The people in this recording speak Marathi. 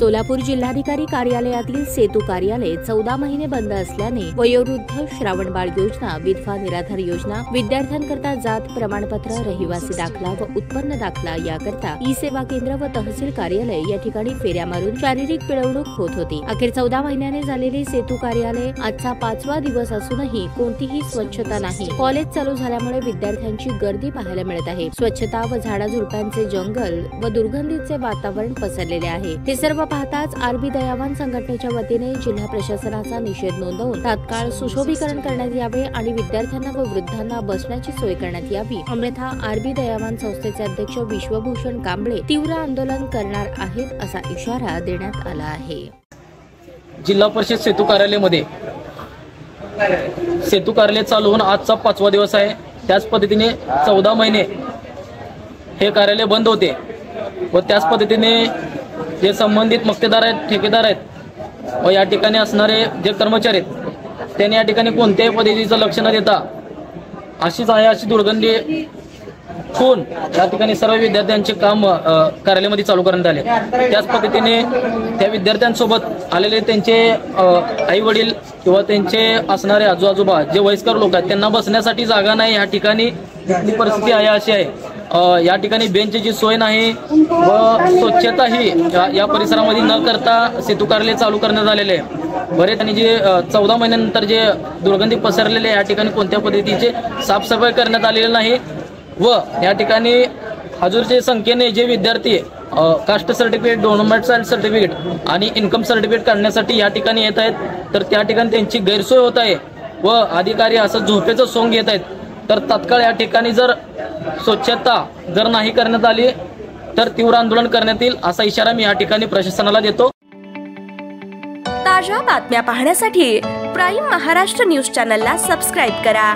सोलापूर जिल्हाधिकारी कार्यालयातील सेतू कार्यालय 14 महिने बंद असल्याने वयोवृद्ध श्रावणबाळ योजना, विधवा निराधार योजना, विद्यार्थ्यांकरता जात प्रमाणपत्र, रहिवासी दाखला व उत्पन्न दाखला याकरता ई सेवा केंद्र व तहसील कार्यालय या ठिकाणी फेऱ्या मारून शारीरिक पिळवणूक होत होती। अखेर 14 महिन्याने झालेले सेतू कार्यालय आजचा 5वा दिवस असूनही कोणतीही स्वच्छता नाही। कॉलेज चालू झाल्यामुळे विद्यार्थ्यांची गर्दी पाहायला मिळत आहे। स्वच्छता व झाडाझुडपांचे जंगल व दुर्गंधीचे वातावरण पसरलेले आहे। हे सर्व पाहताच आरबी दयावान संघटनेच्या वतीने जिल्हा प्रशासनाचा निषेध नोंदवून तात्काळ सुशोभीकरण करण्यात यावे आणि विद्यार्थ्यांना व वृद्धांना बसण्याची सोय करण्यात यावी, अन्यथा आरबी दयावान संस्थेचे अध्यक्ष विश्वभूषण कांबळे तीव्र आंदोलन करणार आहेत असा इशारा देण्यात आला आहे। जिल्हा परिषद सेतू कार्यालयामध्ये सेतू कार्यालय चालू होऊन आजचा 5वा दिवस आहे। त्याच पद्धतीने 14 महिने हे कार्यालय बंद होते व त्याच पद्धतीने जे संबंधित मक्तेदार आहेत, ठेकेदार आहेत व या ठिकाणी असणारे जे कर्मचारी आहेत त्यांनी या ठिकाणी कोणत्याही पद्धतीचं लक्ष न देता अशी दुर्गंधी ठेवून या ठिकाणी सर्व विद्यार्थ्यांचे काम कार्यालयामध्ये चालू करण्यात आले। त्याच पद्धतीने त्या विद्यार्थ्यांसोबत आलेले त्यांचे आई वडील किंवा त्यांचे असणारे आजोबा जे वयस्कर लोक आहेत त्यांना बसण्यासाठी जागा नाही। या ठिकाणी परिस्थिती आहे अशी आहे। या ठिकाणी बेंचची सोय नाही व स्वच्छता ही या परिसरामध्ये न करता सेतू कार्यालय चालू करण्यात आलेले आहे। बरेच आणि जे 14 महिन्यानंतर जे दुर्गंधी पसरलेले या ठिकाणी कोणत्या पद्धतीचे साफसफाई करण्यात आलेली नाही व या ठिकाणी हजूरच्या संख्येने जे विद्यार्थी कास्ट सर्टिफिकेट, डोमेसाइल सर्टिफिकेट आणि इन्कम सर्टिफिकेट काढण्यासाठी या ठिकाणी येत आहेत, तर त्या ठिकाणी त्यांची गैरसोय होत आहे व अधिकारी असं झोपेचं सोंग घेत आहेत। तर तात्काळ या ठिकाणी जर स्वच्छता जर नाही करण्यात आली तर तीव्र आंदोलन करण्यात येईल असा इशारा मी या ठिकाणी प्रशासनाला देतो। ताज्या बातम्या पाहण्यासाठी प्राईम महाराष्ट्र न्यूज चॅनलला सबस्क्राईब करा।